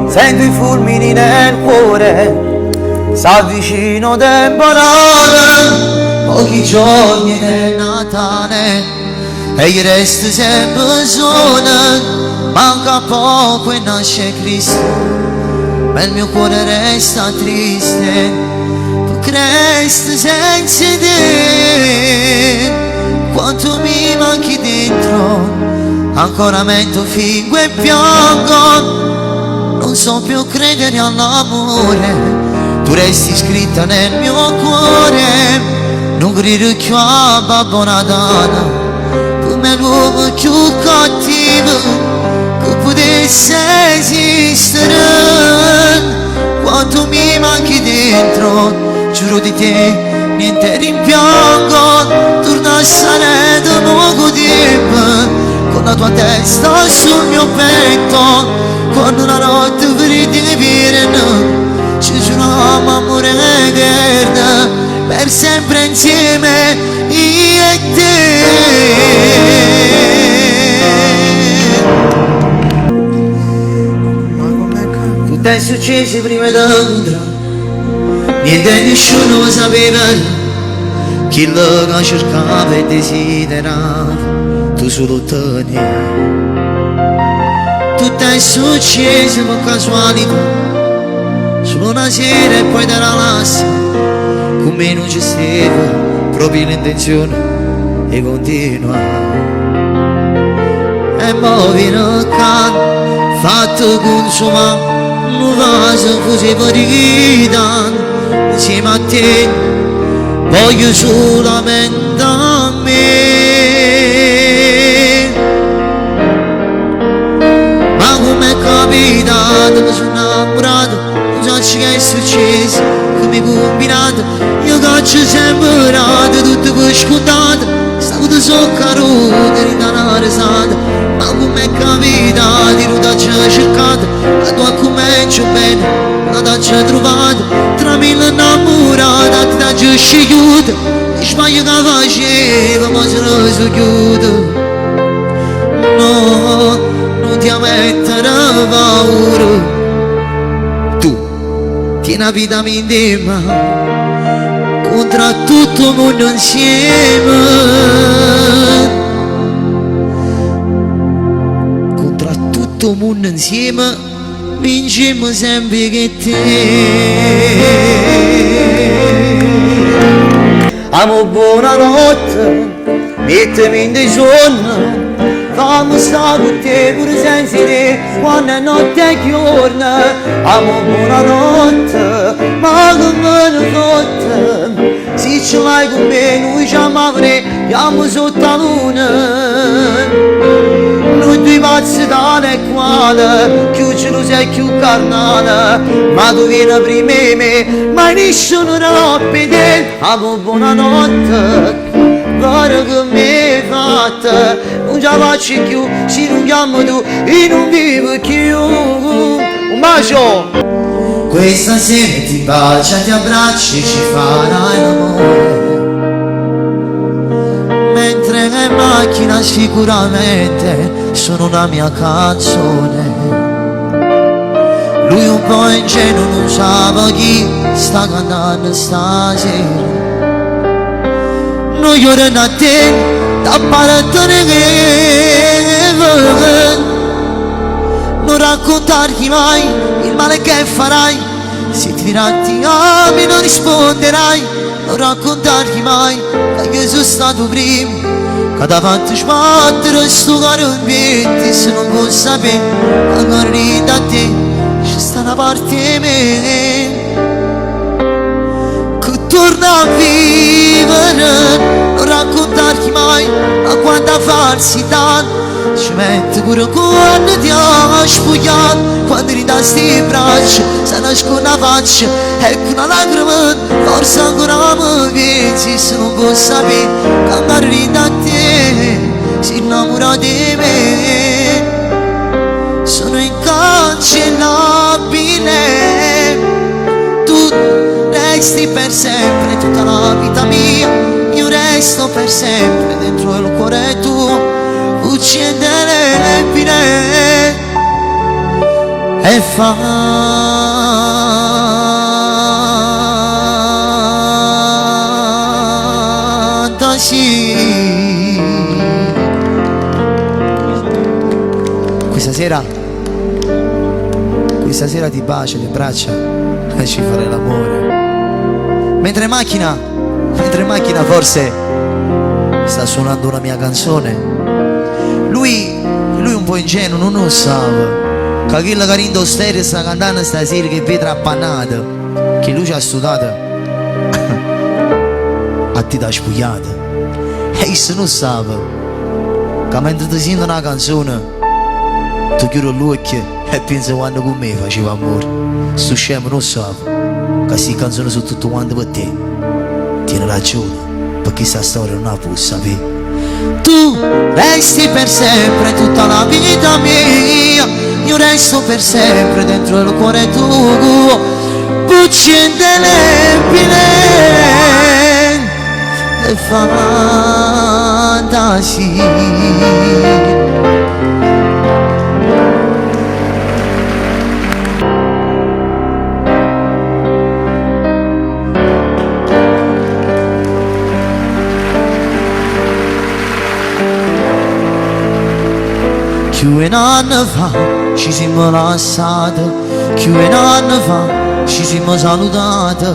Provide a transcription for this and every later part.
Sento i fulmini nel cuore, s'avvicino temporale, pochi giorni del Natale e il resto sempre solo, manca poco e nasce Cristo, ma il mio cuore resta triste, tu resti senza te, quanto mi manchi dentro, ancora mento, fingo e piango. Non so più credere all'amore, tu resti scritta nel mio cuore, non grido più a Babbo Natale, come l'uomo più cattivo che potesse esistere. Quanto mi manchi dentro, giuro di te, niente rimpiango, torna a stare da poco tempo, con la tua testa sul mio petto, quando una notte per te virano, ci giuriamo amore eterno, per sempre insieme io e te. Tutto è successo prima d'andra, niente e nessuno lo sapeva, chi lo cercava e desiderava, tu solo te. Tutto è successo per casualità, solo una sera e poi te la lascia, con me non ci stava proprio l'intenzione di continuare. E poi viene il canto fatto consumare, un vaso così partita, insieme a te voglio solamente a me. Come è capitato, mi sono innamorato, non so che è successo, come combinato, io caccio sempre rato, tutto per scontato, stavo da soccaruto, rinda una risata, ma come è capitato, non t'ho cercato, la tua comincio bene, la t'ho trovata, tra mille innamorate, ti t'ho scegliuto, e sbaglio che facevo, ma se lo so chiudo. No, non ti mettere paura, tu tieni la vita mia intima, contro tutto il mondo insieme, contro tutto il mondo insieme, vinciamo sempre che te. Amo buonanotte, mettimi in dei sonno, come sta con te pure senza te, quando è notte e giorno, amo buonanotte, ma come ne fotte, se ce l'hai con me, noi ci amavamo sotto la luna, noi due pazzi tale e quale, più ce lo sei più carnale, ma tu vieni prima di me, ma nessuno rompe te, amo buonanotte, guarda che mi hai fatta, non ce la faccio più, se non chiamo tu e non vivo più. Un bacio! Questa sera ti bacia, ti abbracci, ci farai l'amore, mentre in macchina sicuramente sono una mia canzone. Lui un po' ingenuo non sa chi sta cantando stasera, non llorano a te, da parte che non raccontargli mai il male che farai, se ti diranti ami non risponderai, non raccontargli mai che io sono stato primo, che davanti sbattere sto caro in piedi, se non vuoi sapere, magari da te c'è sta una parte di me, che torna a vivere. Non raccontargli mai a quanta falsità ci mette pure quando ti ha spogliato, quando ridasti i braccia se nasconde una faccia ecco una lacrima, forse ancora mi pensi, se non può sapere che magari da te si innamora di me, sono incancellabile, tu resti per sempre tutta la vita mia, io resto per sempre dentro il cuore tuo, uccidere l'empine e fantasia. Questa sera ti bacio le braccia e ci farei l'amore. Mentre in macchina forse sta suonando una mia canzone. Lui un po' ingenuo, non lo sa che quello che rindo stereo sta cantando stasera che vedo appannata, che lui ci ha studiato a ti da spugliata. E se non sa che mentre ti sento una canzone tu chiudi l'occhio e pensi quando con me faceva amore. Sto scemo non sa che queste canzoni sono tutte quante per te. Tieni ragione, perché questa storia non la può sapere. Tu resti per sempre tutta la vita mia, io resto per sempre dentro il cuore tuo. Uccide l'empine e fantasia. Più un anno fa ci siamo lasciati, più un anno fa ci siamo salutati.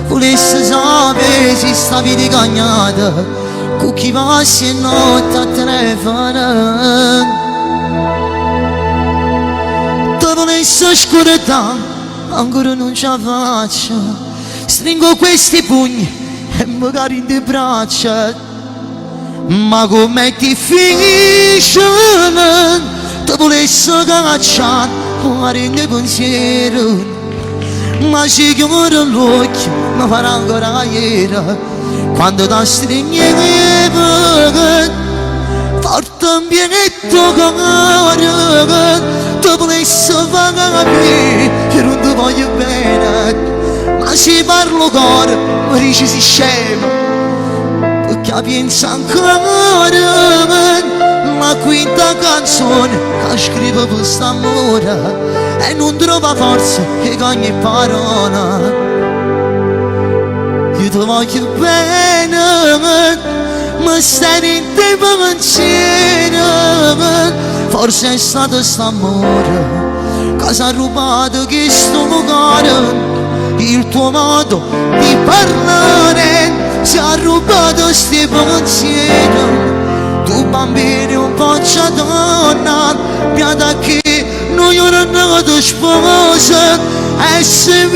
Volessi sapere se stavi ricagnata, con chi passi e notte a telefono. Ti volessi scordare, ancora non ce la faccio. Stringo questi pugni e magari in te braccia. Ma com'è difficile, ti volessi cacciare fuori nei pensieri. Ma ci chiudo l'occhio, mi farà ancora ieri. Quando ti stringevo, forte un pianetto cuore. Ti volessi far capire che non ti voglio bene. Ma se parlo cuore, mi dici sei scemo. Che pensa ancora la quinta canzone che scrivo per quest'amore e non trova forza che ogni parola. Io ti voglio bene, ma stai in te pensiero. Forse è stato quest'amore che si è rubato questo cuore, il tuo modo di parlare. Si è rubato sti pensieri. Tu bambino un po' c'è donna, pianta che noi non ti sposa. E se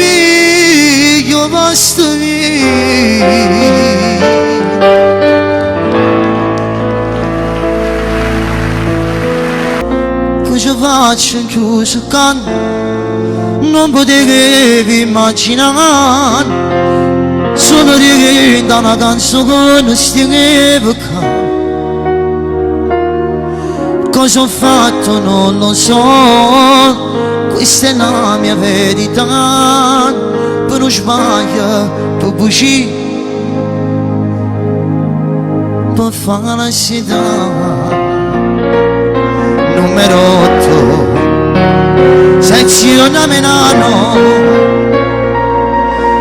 io basta cosa faccio in chiuso canto? Non potevi immaginare. Sono diventa una canzone stingevo. Cosa ho fatto non lo so, questa è la mia verità. Per non sbaglio, per bugie, per fare la città. Numero 8, sezione Milano.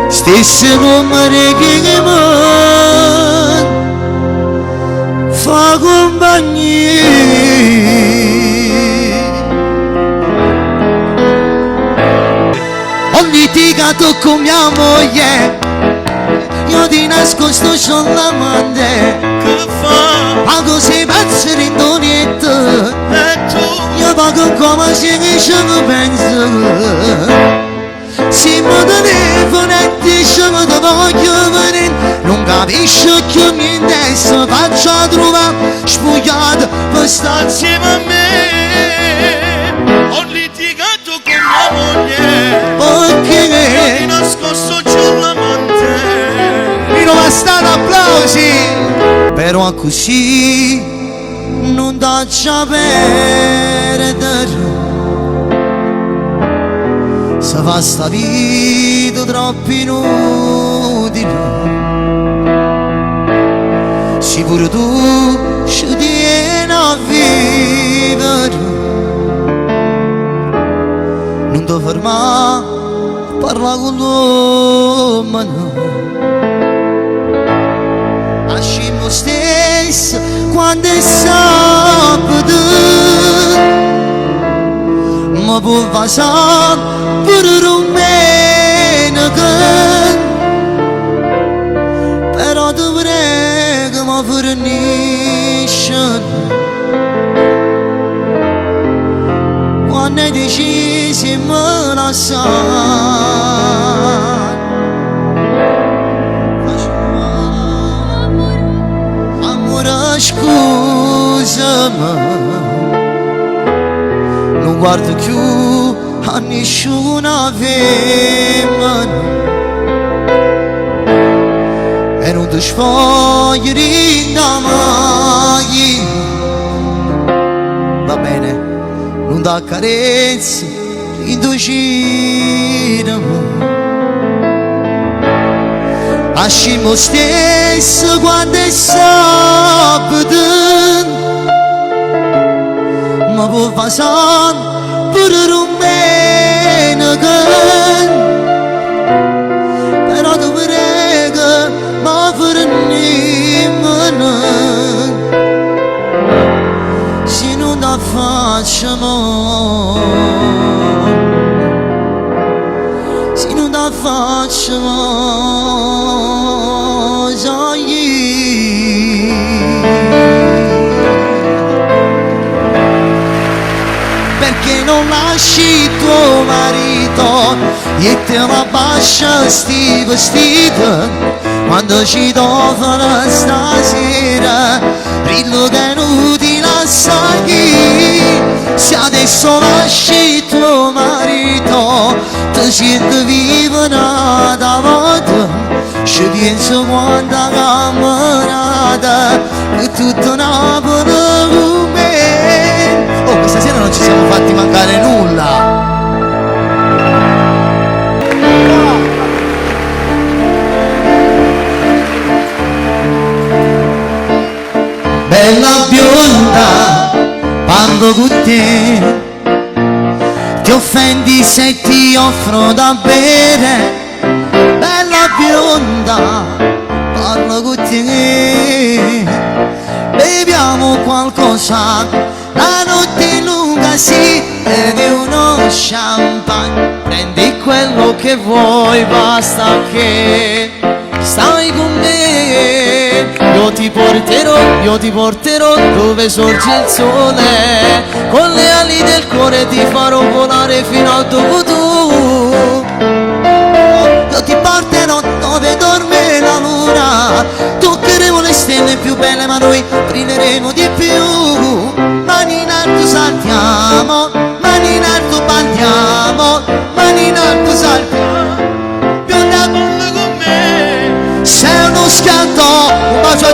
Stesse numeri che mi fa compagnia. Ho litigato con mia moglie, io di nascosto c'ho l'amante. Che fa? Pago sei pazzi rindonietto e tu? Io pago come se mi ci penso. Se mi telefono e dice che ti voglio venire, non capisci che mi interessa, faccia trovare spogliato per stare insieme a me. Ho litigato con mia moglie, perché di nascosto c'ho l'amante. Mi non bastano applausi, però così non daccia perdere. Se fa sta vita troppo inutile, sicuro tu ci tieni a vivere. Non ti fermare, parla con l'uomo, no. Ascimo stesso quando è sabato, ma può passare per domenica. Però ti prego, ma fornisci quando hai deciso di me lasciare. Amore, scusami, non guardo più a nessuna femmina e non ti sfoglierì da mai. Va bene, non da carezze in tuo cinema. Ascimo stesso quando è sabato, ma può passare per domenica. Però ti prego, ma fornimene se non la facciamo, se non la facciamo. Perché non lasci tuo marito e te la bascia sti vestiti quando ci tofano stasera, rillo che non ti lasci. Se adesso lasci tuo marito ti senti vivo nata volta, ci penso quando camminata che tutto Napoli con me. Oh, questa sera non ci siamo fatti mancare nulla. Bella bionda, parlo con te, ti offendi se ti offro da bere. Bella bionda, parlo con te, beviamo qualcosa, la notte è lunga sì, ed è uno champagne. Prendi quello che vuoi, basta che stai con me. Io ti porterò dove sorge il sole, con le ali del cuore ti farò volare fino a dove tu. Io ti porterò dove dorme la luna, toccheremo le stelle più belle ma noi brilleremo di più. Mani in alto saltiamo, mani in alto balliamo, mani in alto saltiamo. Bionda con me, sei uno scatto, un bacio a